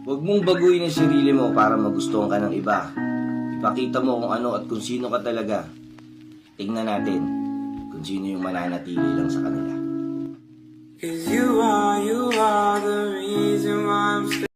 Huwag mong baguhin ang sarili mo para magustuhan ka ng iba. Ipakita mo kung ano at kung sino ka talaga. Tingnan natin kung sino yung mananatili lang sa kanila. 'Cause you are the reason why I'm still